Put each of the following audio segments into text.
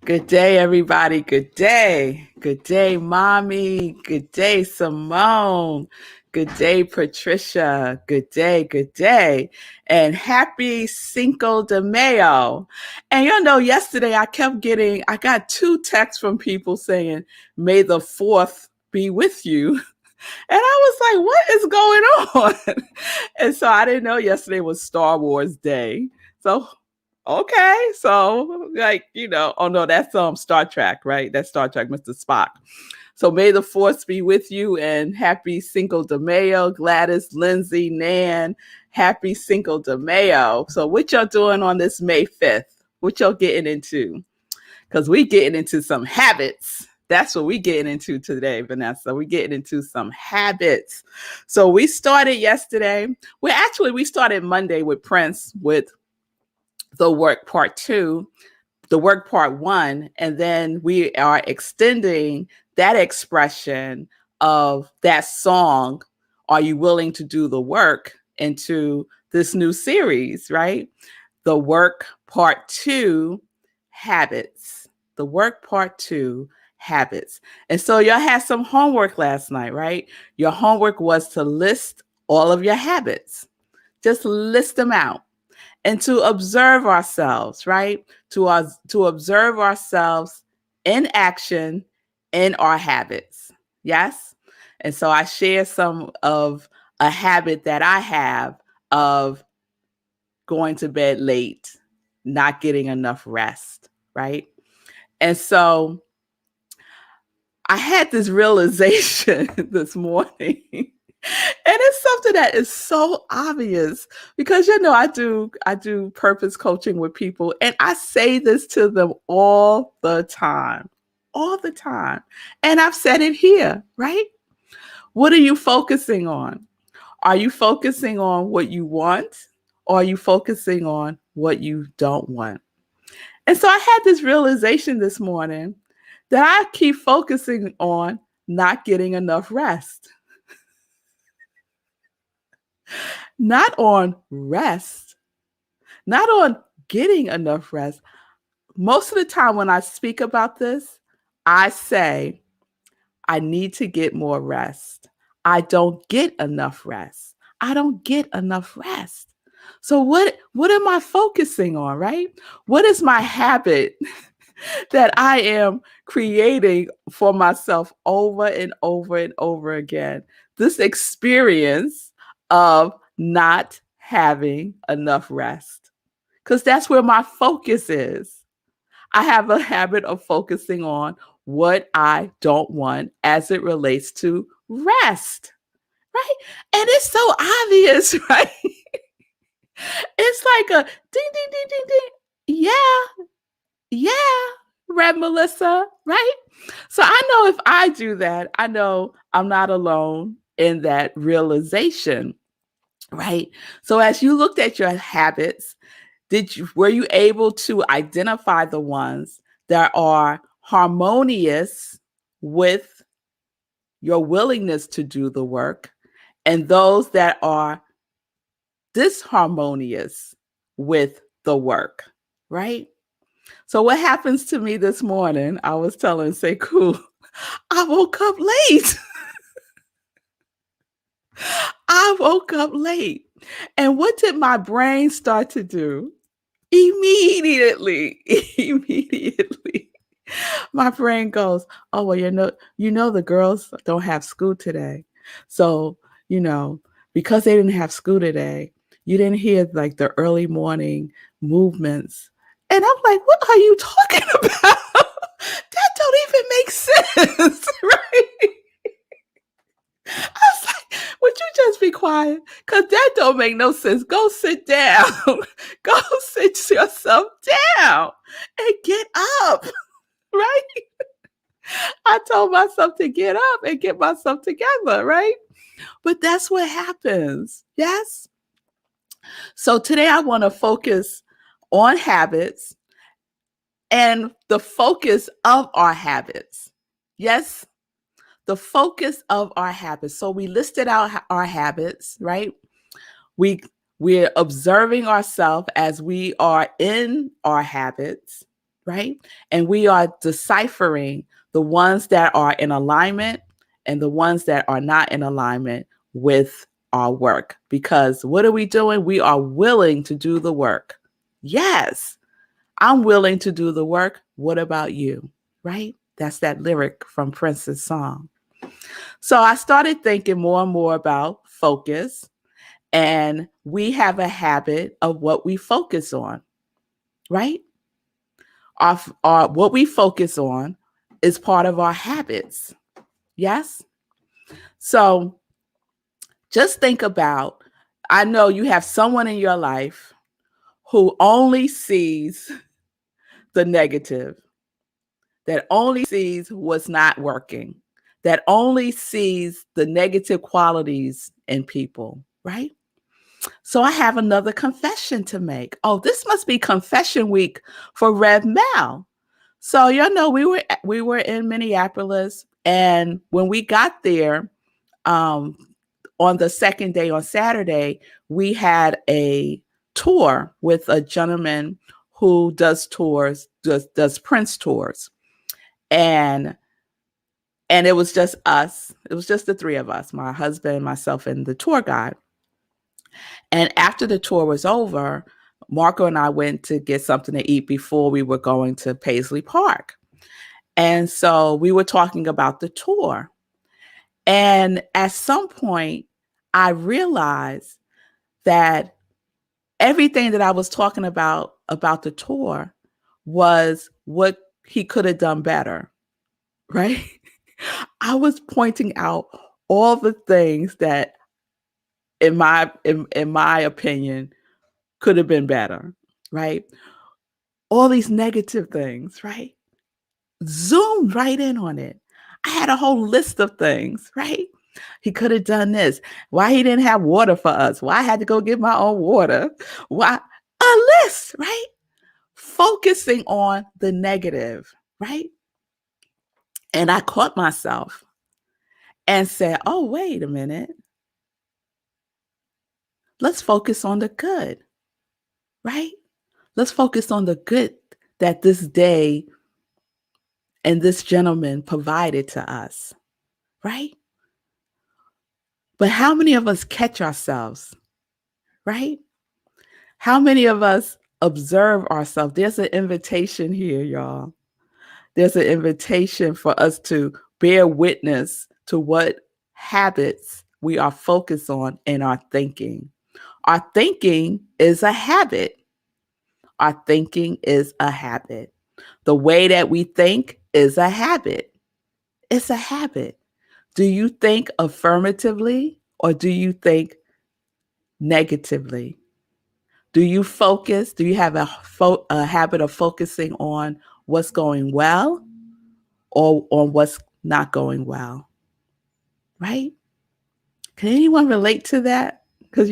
Good day, everybody. Good day. Good day, Mommy. Good day, Simone. Good day, Patricia. Good day. Good day. And happy Cinco de Mayo. And yesterday I got two texts from people saying, May the 4th be with you. And I was like, what is going on? And so I didn't know yesterday was Star Wars Day. So okay, so oh no, that's Star Trek, right? That's Star Trek, Mr. Spock. So may the force be with you and happy Cinco de Mayo, Gladys, Lindsay, Nan, happy Cinco de Mayo. So what y'all doing on this May 5th? What y'all getting into? Because we getting into some habits. That's what we getting into today, Vanessa. We getting into some habits. So we started yesterday. We started Monday with Prince with the work part 2, the work part 1, and then we are extending that expression of that song, Are You Willing to Do the Work, into this new series, right? The work part 2, habits. The work part 2, habits. And so y'all had some homework last night, right? Your homework was to list all of your habits. Just list them out. And to observe ourselves, right? To observe ourselves in action in our habits. Yes? And so I share some of a habit that I have of going to bed late, not getting enough rest, right? And so I had this realization this morning. And it's something that is so obvious because I do purpose coaching with people, and I say this to them all the time. All the time. And I've said it here, right? What are you focusing on? Are you focusing on what you want, or are you focusing on what you don't want? And so I had this realization this morning that I keep focusing on not getting enough rest. Not on rest, not on getting enough rest. Most of the time when I speak about this, I say, I need to get more rest. I don't get enough rest. I don't get enough rest. So what am I focusing on, right? What is my habit that I am creating for myself over and over and over again? This experience of not having enough rest, because that's where my focus is. I have a habit of focusing on what I don't want as it relates to rest, right? And it's so obvious, right? It's like a ding, ding, ding, ding, ding. Yeah, Red Melissa, right? So I know if I do that, I know I'm not alone in that realization, right? So as you looked at your habits, were you able to identify the ones that are harmonious with your willingness to do the work, and those that are disharmonious with the work, right? So what happens to me this morning, I was telling Sekou, I woke up late. I woke up late. And what did my brain start to do? Immediately, immediately. My brain goes, oh, well, the girls don't have school today. So, because they didn't have school today, you didn't hear like the early morning movements. And I'm like, what are you talking about? That don't even make sense, right? I was like, would you just be quiet? Because that don't make no sense. Go sit down. Go sit yourself down and get up, right? I told myself to get up and get myself together, right? But that's what happens. Yes. So today I want to focus on habits and the focus of our habits. Yes, the focus of our habits. So we listed out our habits, right? We're observing ourselves as we are in our habits, right? And we are deciphering the ones that are in alignment and the ones that are not in alignment with our work. Because what are we doing? We are willing to do the work. Yes, I'm willing to do the work. What about you? Right? That's that lyric from Prince's song. So I started thinking more and more about focus, and we have a habit of what we focus on, right? What we focus on is part of our habits. Yes? So just think about, I know you have someone in your life who only sees the negative, that only sees what's not working, that only sees the negative qualities in people, right? So I have another confession to make. Oh, this must be confession week for Rev Mel. So you know, we were in Minneapolis, and when we got there, um, on the second day on Saturday, we had a tour with a gentleman who does tours, does Prince tours, and it was just us. It was just the three of us, my husband, myself, and the tour guide. And after the tour was over, Marco and I went to get something to eat before we were going to Paisley Park. And so we were talking about the tour. And at some point, I realized that everything that I was talking about the tour was what he could have done better, right? I was pointing out all the things that in my opinion could have been better, right? All these negative things, right? Zoomed right in on it. I had a whole list of things, right? He could have done this. Why he didn't have water for us? Why I had to go get my own water? Why? A list, right? Focusing on the negative, right? And I caught myself and said, oh, wait a minute. Let's focus on the good, right? Let's focus on the good that this day and this gentleman provided to us, right? But how many of us catch ourselves, right? How many of us observe ourselves? There's an invitation here, y'all. There's an invitation for us to bear witness to what habits we are focused on in our thinking. Our thinking is a habit. Our thinking is a habit. The way that we think is a habit. It's a habit. Do you think affirmatively or do you think negatively? Do you focus? Do you have a habit of focusing on what's going well or on what's not going well? Right? Can anyone relate to that? Because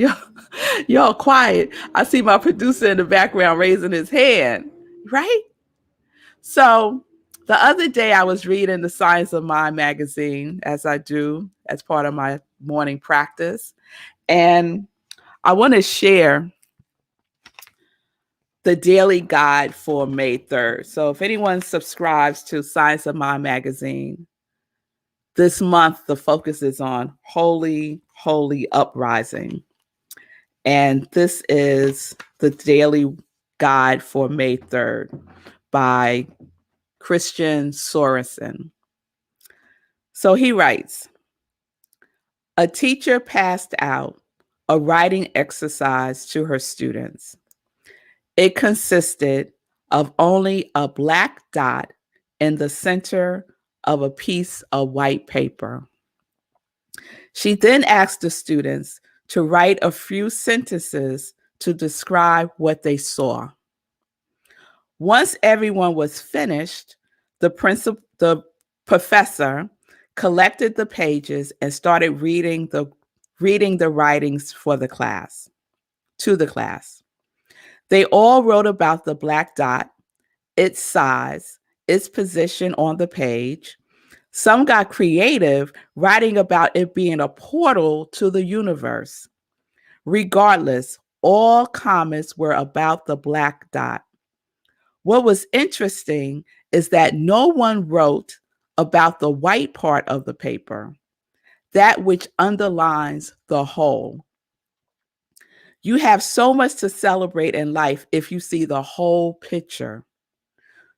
y'all quiet. I see my producer in the background raising his hand. Right? So the other day I was reading the Science of Mind magazine, as I do as part of my morning practice. And I want to share the daily guide for May 3rd. So if anyone subscribes to Science of Mind magazine, this month the focus is on holy, holy uprising. And this is the daily guide for May 3rd by Christian Sorensen. So he writes, a teacher passed out a writing exercise to her students. It consisted of only a black dot in the center of a piece of white paper. She then asked the students to write a few sentences to describe what they saw. Once everyone was finished, the professor collected the pages and started reading the writings for the class, to the class. They all wrote about the black dot, its size, its position on the page. Some got creative, writing about it being a portal to the universe. Regardless, all comments were about the black dot. What was interesting is that no one wrote about the white part of the paper, that which underlines the whole. You have so much to celebrate in life if you see the whole picture.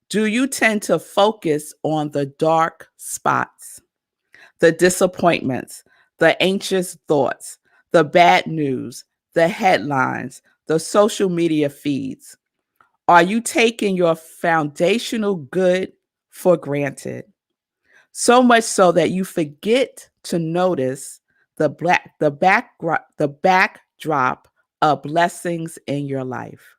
Do you tend to focus on the dark spots, the disappointments, the anxious thoughts, the bad news, the headlines, the social media feeds? Are you taking your foundational good for granted? So much so that you forget to notice the backdrop of blessings in your life.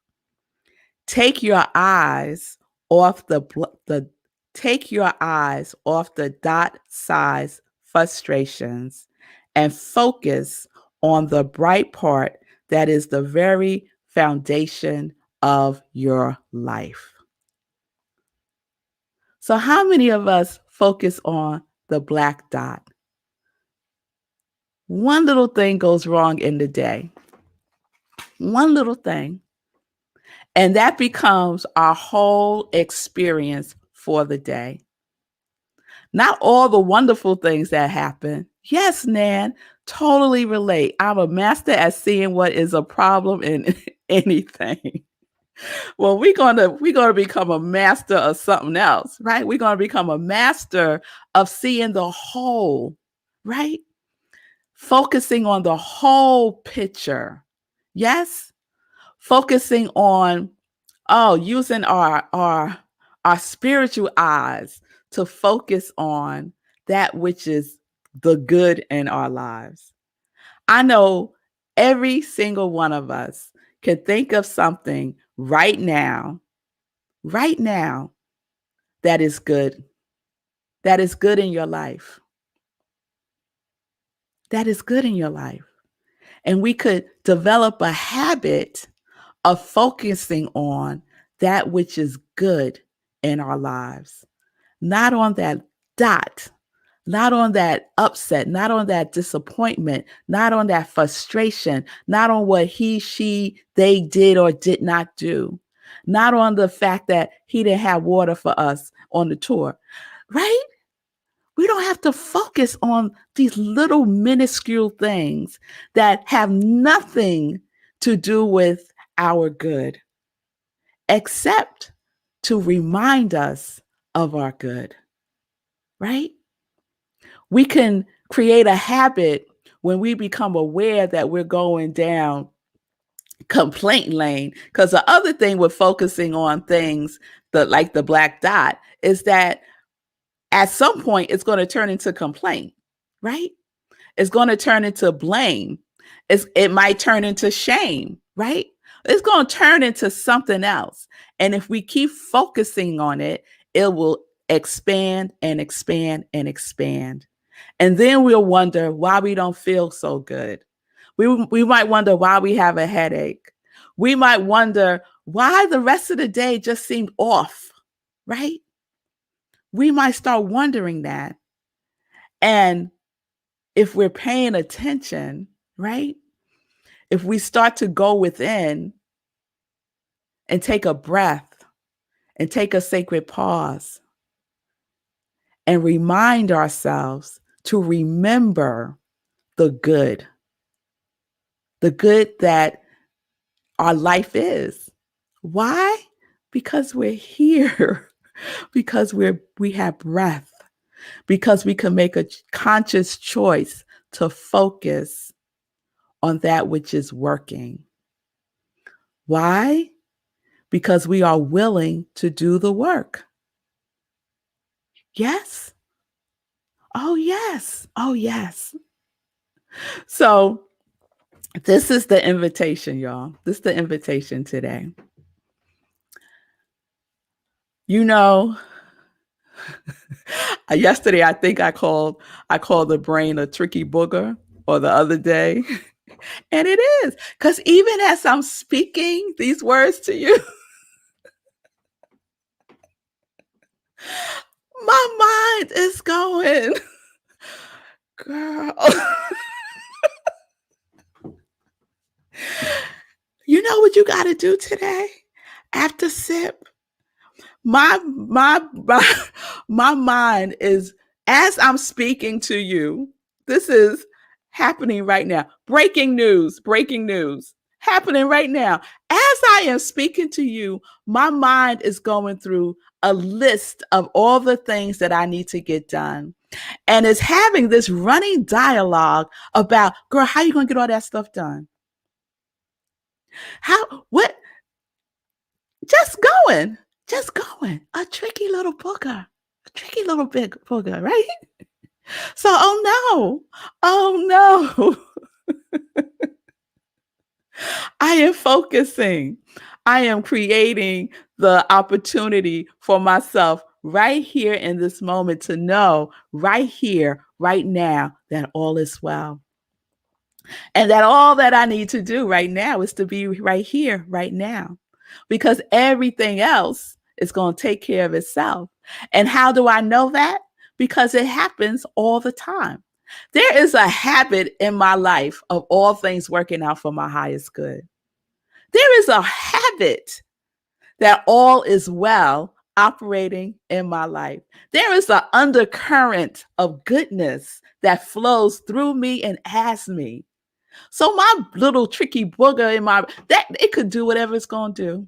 Take your eyes off the take your eyes off the dot size frustrations and focus on the bright part that is the very foundation of your life. So how many of us focus on the black dot? One little thing goes wrong in the day. One little thing. And that becomes our whole experience for the day. Not all the wonderful things that happen. Yes, Nan, totally relate. I'm a master at seeing what is a problem in anything. Well, we're gonna become a master of something else, right? We're gonna become a master of seeing the whole, right? Focusing on the whole picture. Yes, focusing on using our spiritual eyes to focus on that which is the good in our lives. I know every single one of us can think of something right now, that is good in your life, that is good in your life. And we could develop a habit of focusing on that which is good in our lives, not on that dot, not on that upset, not on that disappointment, not on that frustration, not on what he, she, they did or did not do, not on the fact that he didn't have water for us on the tour, right? We don't have to focus on these little minuscule things that have nothing to do with our good, except to remind us of our good, right? We can create a habit when we become aware that we're going down complaint lane. Because the other thing with focusing on things like the black dot is that at some point it's going to turn into complaint, right? It's going to turn into blame. It might turn into shame, right? It's going to turn into something else. And if we keep focusing on it, it will expand and expand and expand. And then we'll wonder why we don't feel so good. We might wonder why we have a headache. We might wonder why the rest of the day just seemed off, right? We might start wondering that. And if we're paying attention, right? If we start to go within and take a breath and take a sacred pause and remind ourselves to remember the good that our life is. Why? Because we're here, because we have breath, because we can make a conscious choice to focus on that which is working. Why? Because we are willing to do the work. Yes? Oh, yes. Oh, yes. So, this is the invitation, y'all. This is the invitation today. You know, yesterday I think I called the brain a tricky booger, or the other day. And it is, because even as I'm speaking these words to you, my mind is going, girl. You know what you got to do today? After sip, My my mind is, as I'm speaking to you, this is happening right now. Breaking news happening right now. As I am speaking to you, my mind is going through a list of all the things that I need to get done. And it's having this running dialogue about, girl, how you going to get all that stuff done? What, just going, just going. A tricky little booger, a tricky little big booger, right? So, oh no, I am focusing. I am creating the opportunity for myself right here in this moment to know right here, right now, that all is well. And that all that I need to do right now is to be right here, right now, because everything else is going to take care of itself. And how do I know that? Because it happens all the time. There is a habit in my life of all things working out for my highest good. There is a habit that all is well operating in my life. There is an undercurrent of goodness that flows through me and as me. So my little tricky booger in my, that it could do whatever it's going to do,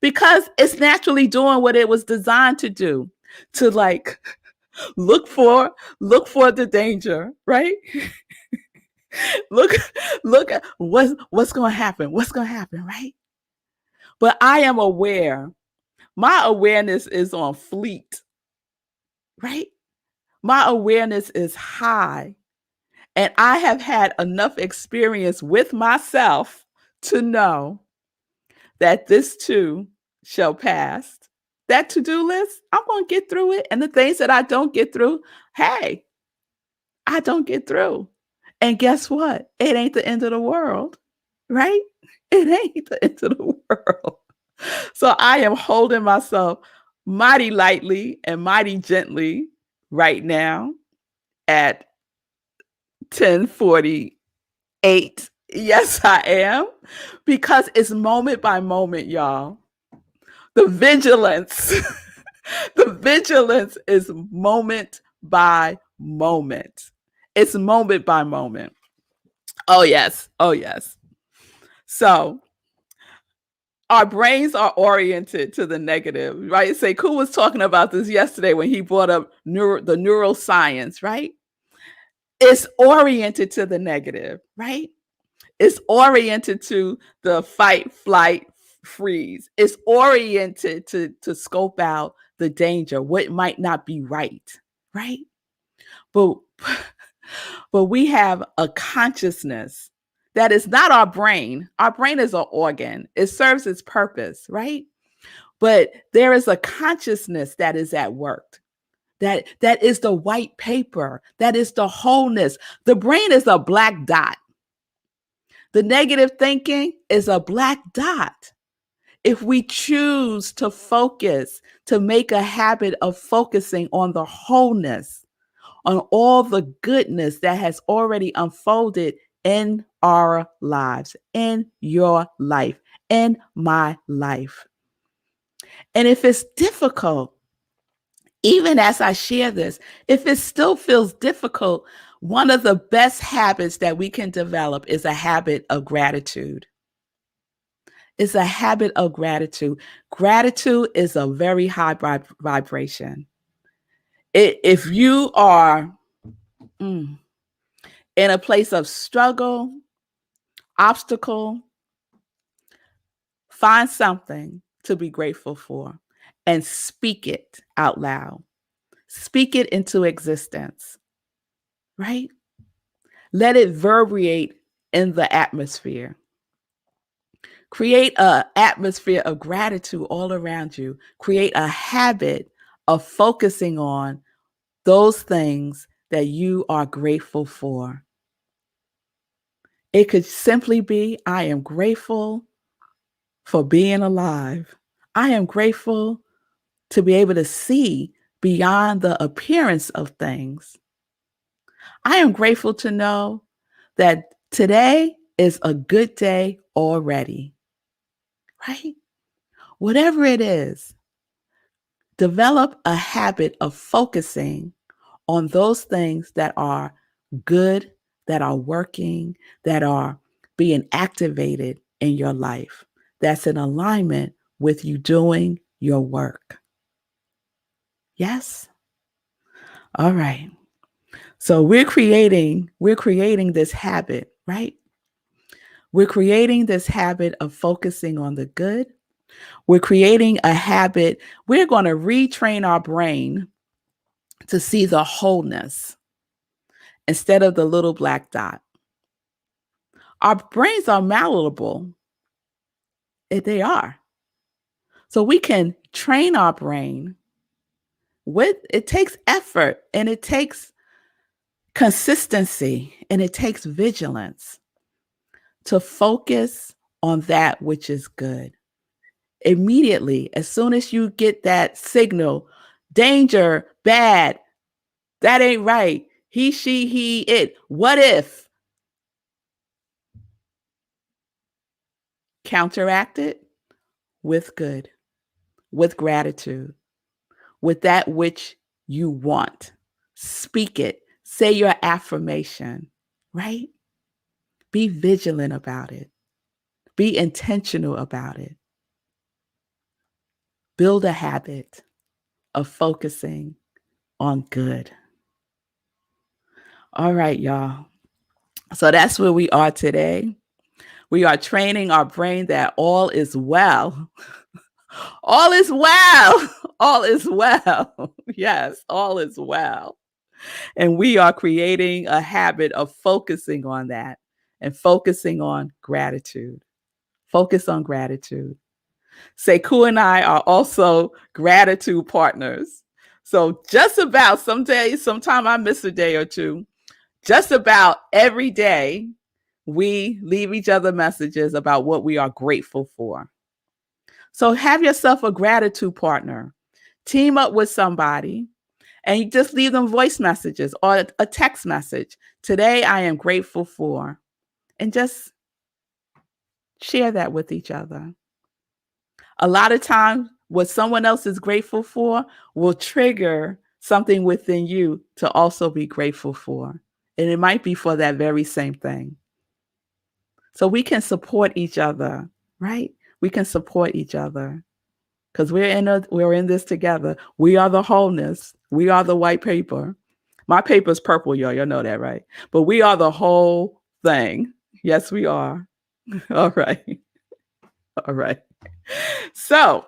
because it's naturally doing what it was designed to do, to like look for the danger, right? look look at what's going to happen. What's going to happen, right? But I am aware. My awareness is on fleet, right? My awareness is high. And I have had enough experience with myself to know that this too shall pass. That to-do list, I'm going to get through it. And the things that I don't get through, hey, I don't get through. And guess what? It ain't the end of the world, right? It ain't the end of the world. So I am holding myself mighty lightly and mighty gently right now at 10:48. Yes, I am. Because it's moment by moment, y'all. The vigilance, the vigilance is moment by moment. It's moment by moment. Oh, yes. Oh, yes. So our brains are oriented to the negative, right? Sekou was talking about this yesterday when he brought up the neuroscience, right? It's oriented to the negative, right? It's oriented to the fight, flight, freeze. It's oriented to scope out the danger, what might not be right, right? But but we have a consciousness that is not our brain. Our brain is an organ. It serves its purpose, right? But there is a consciousness that is at work. That is the white paper. That is the wholeness. The brain is a black dot. The negative thinking is a black dot. If we choose to focus, to make a habit of focusing on the wholeness, on all the goodness that has already unfolded in our lives, in your life, in my life. And if it's difficult, even as I share this, if it still feels difficult, one of the best habits that we can develop is a habit of gratitude. It's a habit of gratitude. Gratitude is a very high vibration. If you are in a place of struggle, obstacle, find something to be grateful for and speak it out loud. Speak it into existence, right? Let it reverberate in the atmosphere. Create an atmosphere of gratitude all around you. Create a habit of focusing on those things that you are grateful for. It could simply be, I am grateful for being alive. I am grateful to be able to see beyond the appearance of things. I am grateful to know that today is a good day already, right? Whatever it is, Develop a habit of focusing on those things that are good, that are working, that are being activated in your life, that's in alignment with you doing your work. Yes? All right. So we're creating this habit, right? We're creating this habit of focusing on the good. We're creating a habit. We're going to retrain our brain to see the wholeness instead of the little black dot. Our brains are malleable. They are. So we can train our brain it takes effort, and it takes consistency, and it takes vigilance to focus on that which is good. Immediately, as soon as you get that signal, danger, bad, that ain't right, he, she, he, it, what if? Counteract it with good, with gratitude, with that which you want. Speak it. Say your affirmation, right? Be vigilant about it. Be intentional about it. Build a habit of focusing on good. All right, y'all. So that's where we are today. We are training our brain that all is well. All is well. All is well. Yes, all is well. And we are creating a habit of focusing on that and focusing on gratitude. Focus on gratitude. Sekou and I are also gratitude partners. So just about some days, sometime I miss a day or two, just about every day, we leave each other messages about what we are grateful for. So have yourself a gratitude partner. Team up with somebody and you just leave them voice messages or a text message. Today, I am grateful for, and just share that with each other. A lot of times, what someone else is grateful for will trigger something within you to also be grateful for. And it might be for that very same thing. So we can support each other, right? We can support each other because we're in this together. We are the wholeness. We are the white paper. My paper's purple, y'all. You know that, right? But we are the whole thing. Yes, we are. All right. All right. So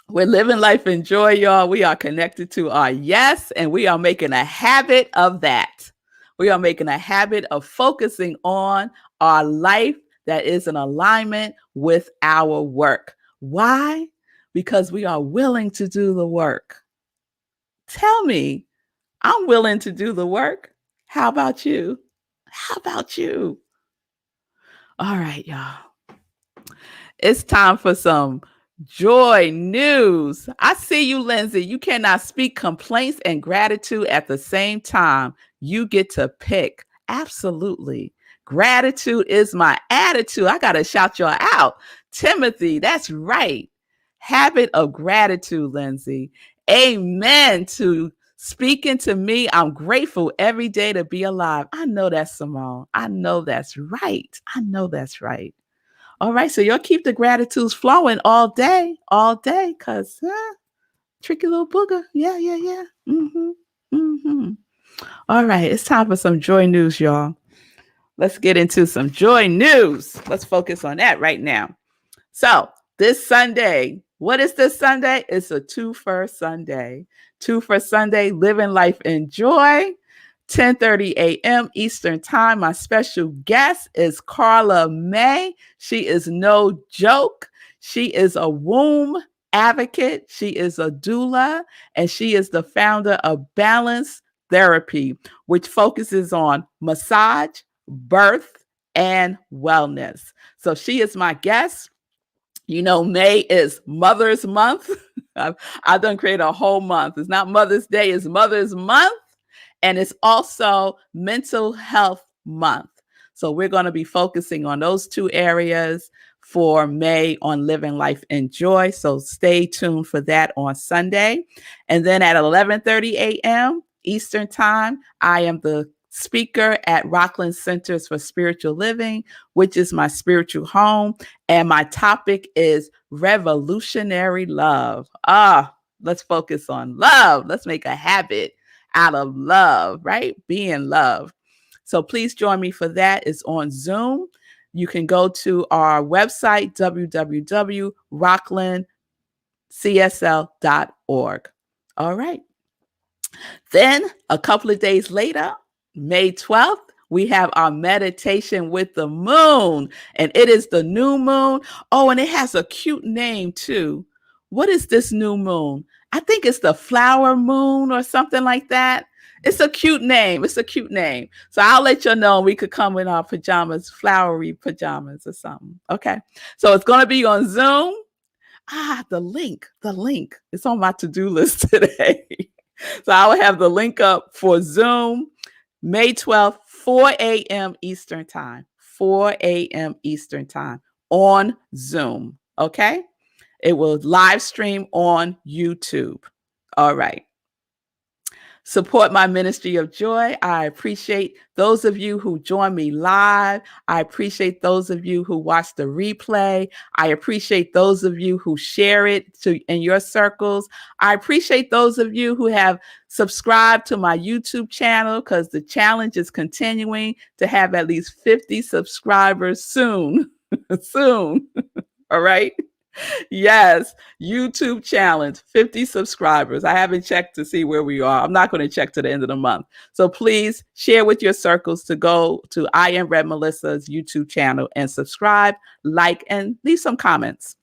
we're living life in joy, y'all. We are connected to our yes, and we are making a habit of that. We are making a habit of focusing on our life that is in alignment with our work. Why? Because we are willing to do the work. Tell me, I'm willing to do the work. How about you? How about you? All right, y'all. It's time for some joy news. I see you, Lindsay. You cannot speak complaints and gratitude at the same time. You get to pick. Absolutely. Gratitude is my attitude. I got to shout y'all out. Timothy, that's right. Habit of gratitude, Lindsay. Amen to speaking to me. I'm grateful every day to be alive. I know that's Simone. I know that's right. I know that's right. All right, so you'll keep the gratitudes flowing all day, because tricky little booger. Yeah, yeah, yeah. All right, it's time for some joy news, y'all. Let's get into some joy news. Let's focus on that right now. So this Sunday, what is this Sunday? It's a 2 for Sunday. 2 for Sunday, living life in joy. 10:30 a.m. Eastern Time. My special guest is Carla May. She is no joke. She is a womb advocate. She is a doula, and she is the founder of Balance Therapy, which focuses on massage, birth, and wellness. So she is my guest. You know, May is Mother's Month. I've done create a whole month. It's not Mother's Day, it's Mother's Month. And it's also Mental Health Month. So we're going to be focusing on those two areas, for May on Living Life in Joy. So stay tuned for that on Sunday. And then at 11:30 a.m. Eastern Time, I am the speaker at Rockland Centers for Spiritual Living, which is my spiritual home. And my topic is revolutionary love. Let's focus on love. Let's make a habit out of love, right? Being love. So please join me for that. It's on Zoom. You can go to our website, www.rocklandcsl.org. All right. Then a couple of days later, May 12th, we have our meditation with the moon, and it is the new moon. Oh, and it has a cute name too. What is this new moon? I think it's the flower moon or something like that. It's a cute name. It's a cute name. So I'll let you know. We could come in our pajamas, flowery pajamas or something. Okay. So it's going to be on Zoom. The link. It's on my to-do list today. So I will have the link up for Zoom, May 12th, 4 a.m. Eastern Time, 4 a.m. Eastern Time on Zoom. Okay. It will live stream on YouTube. All right. Support my ministry of joy. I appreciate those of you who join me live. I appreciate those of you who watch the replay. I appreciate those of you who share it in your circles. I appreciate those of you who have subscribed to my YouTube channel, because the challenge is continuing to have at least 50 subscribers soon. Soon. All right. Yes, YouTube challenge, 50 subscribers. I haven't checked to see where we are. I'm not going to check to the end of the month. So please share with your circles to go to I Am Red Melissa's YouTube channel and subscribe, like, and leave some comments.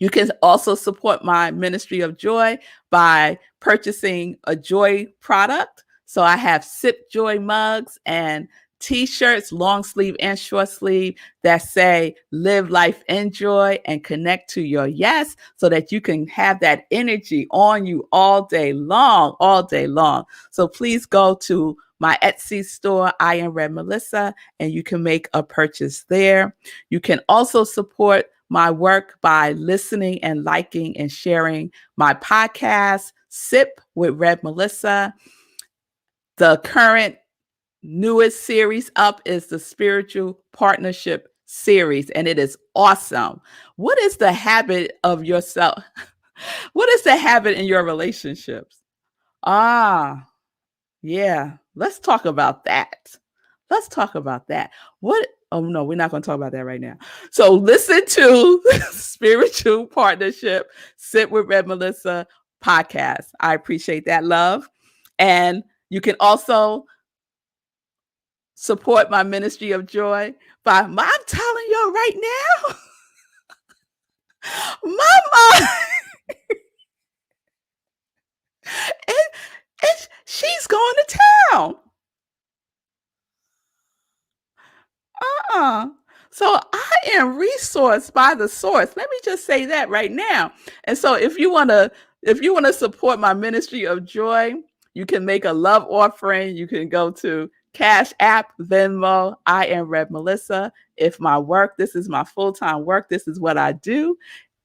You can also support my ministry of joy by purchasing a joy product. So I have Sip Joy mugs and T-shirts, long sleeve and short sleeve, that say live life in joy and connect to your yes, so that you can have that energy on you all day long, So please go to my Etsy store, I Am Red Melissa, and you can make a purchase there. You can also support my work by listening and liking and sharing my podcast, Sip with Red Melissa. The current newest series up is the Spiritual Partnership series, and it is awesome. What is the habit of yourself? What is the habit in your relationships? Yeah, let's talk about that. What? Oh, no, we're not going to talk about that right now. So listen to Spiritual Partnership, Sit with Red Melissa podcast. I appreciate that, love. And you can also support my ministry of joy by, I'm telling y'all right now, my mom, she's going to town. So I am resourced by the source. Let me just say that right now. And so if you want to support my ministry of joy, you can make a love offering. You can go to Cash App, Venmo, I Am Red Melissa. If my work, this is my full-time work, this is what I do.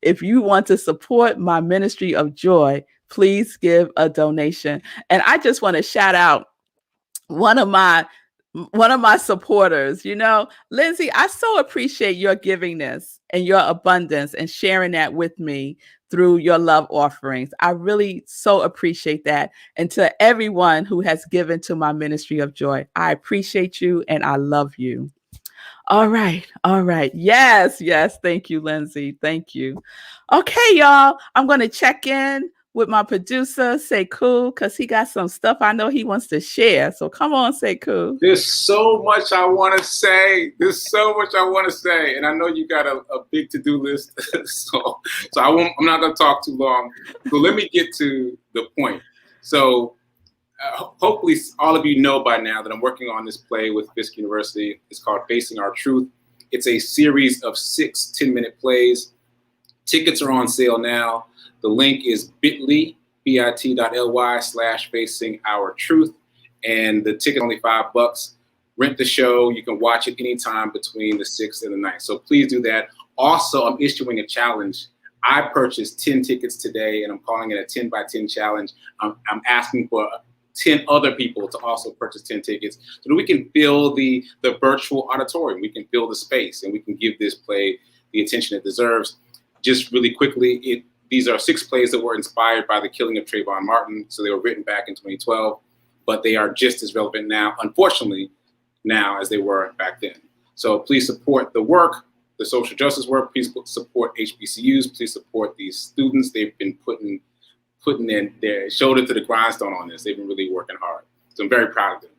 If you want to support my ministry of joy, please give a donation. And I just want to shout out one of my supporters, Lindsay, I so appreciate your givingness and your abundance and sharing that with me through your love offerings. I really so appreciate that. And to everyone who has given to my ministry of joy, I appreciate you and I love you. All right. Yes. Thank you, Lindsay. Thank you. Okay, y'all. I'm going to check in with my producer, Sekou, because he got some stuff I know he wants to share. So come on, Sekou. There's so much I want to say. And I know you got a big to-do list. so I'm not going to talk too long. So let me get to the point. So hopefully all of you know by now that I'm working on this play with Fisk University. It's called Facing Our Truth. It's a series of 6 10-minute plays. Tickets are on sale now. The link is bit.ly/Facing Our Truth. And the ticket is only $5. Rent the show. You can watch it anytime between the 6th and the 9th. So please do that. Also, I'm issuing a challenge. I purchased 10 tickets today, and I'm calling it a 10 by 10 challenge. I'm asking for 10 other people to also purchase 10 tickets so that we can fill the virtual auditorium. We can fill the space, and we can give this play the attention it deserves. Just really quickly, these are 6 plays that were inspired by the killing of Trayvon Martin. So they were written back in 2012, but they are just as relevant now, unfortunately, now as they were back then. So please support the work, the social justice work. Please support HBCUs. Please support these students. They've been putting in their shoulder to the grindstone on this. They've been really working hard. So I'm very proud of them.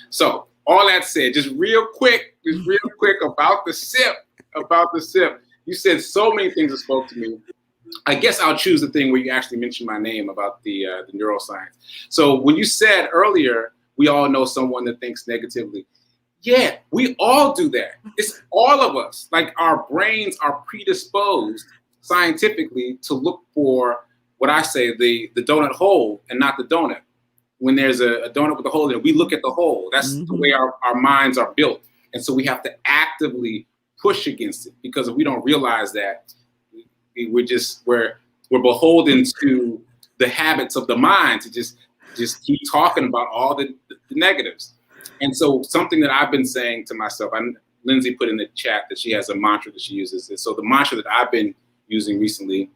So all that said, just real quick about the SIP. You said so many things that spoke to me. I guess I'll choose the thing where you actually mentioned my name about the neuroscience. So when you said earlier, we all know someone that thinks negatively. Yeah, we all do that. It's all of us. Like, our brains are predisposed scientifically to look for what I say, the donut hole and not the donut. When there's a donut with a hole in it, we look at the hole. That's the way our minds are built. And so we have to actively push against it, because if we don't realize that, we're beholden to the habits of the mind to just keep talking about all the negatives. And so something that I've been saying to myself, Lindsay put in the chat that she has a mantra that she uses. And so the mantra that I've been using recently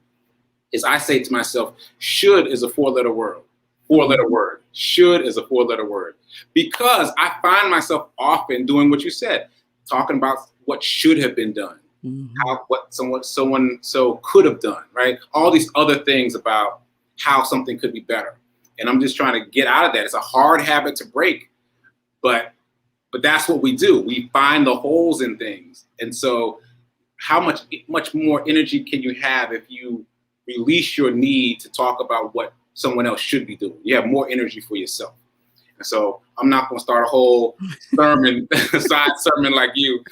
is, I say to myself, should is a 4-letter word. Should is a 4-letter word. Because I find myself often doing what you said, talking about what should have been done, what someone could have done, right? All these other things about how something could be better. And I'm just trying to get out of that. It's a hard habit to break. But that's what we do. We find the holes in things. And so how much more energy can you have if you release your need to talk about what someone else should be doing? You have more energy for yourself. And so I'm not going to start a whole sermon, side sermon like you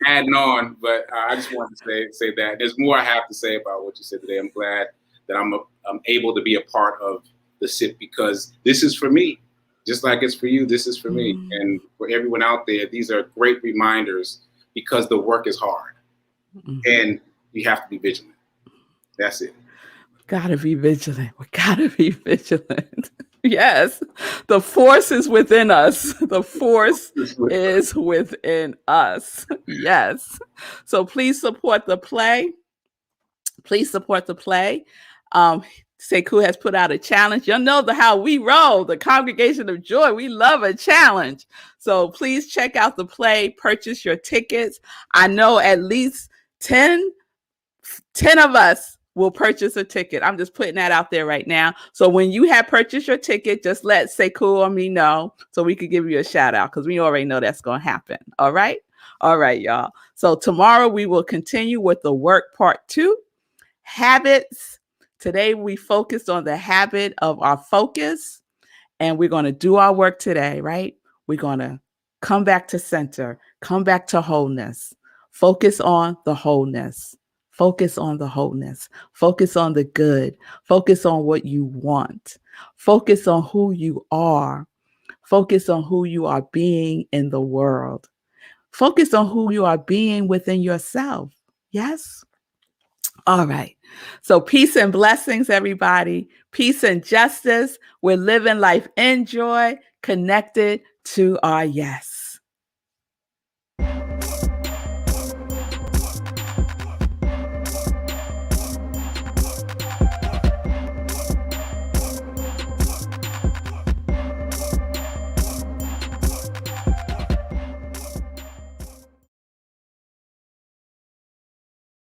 adding on. But I just wanted to say that. There's more I have to say about what you said today. I'm glad that I'm able to be a part of the SIP, because this is for me. Just like it's for you, this is for me. And for everyone out there, these are great reminders, because the work is hard. And you have to be vigilant. That's it. Gotta be vigilant. We gotta be vigilant. Yes. The force is within us. The force is within us. Yes. So please support the play. Sekou has put out a challenge. Y'all know how we roll, the Congregation of Joy. We love a challenge. So please check out the play, purchase your tickets. I know at least 10 of us will purchase a ticket. I'm just putting that out there right now. So when you have purchased your ticket, just let Sekou or me know so we could give you a shout out, because we already know that's going to happen. All right, y'all. So tomorrow we will continue with the work part 2, habits. Today, we focused on the habit of our focus, and we're going to do our work today, right? We're going to come back to center, come back to wholeness, focus on the wholeness, focus on the wholeness, focus on the good, focus on what you want, focus on who you are, focus on who you are being in the world, focus on who you are being within yourself. Yes? All right. So peace and blessings, everybody. Peace and justice. We're living life in joy, connected to our yes.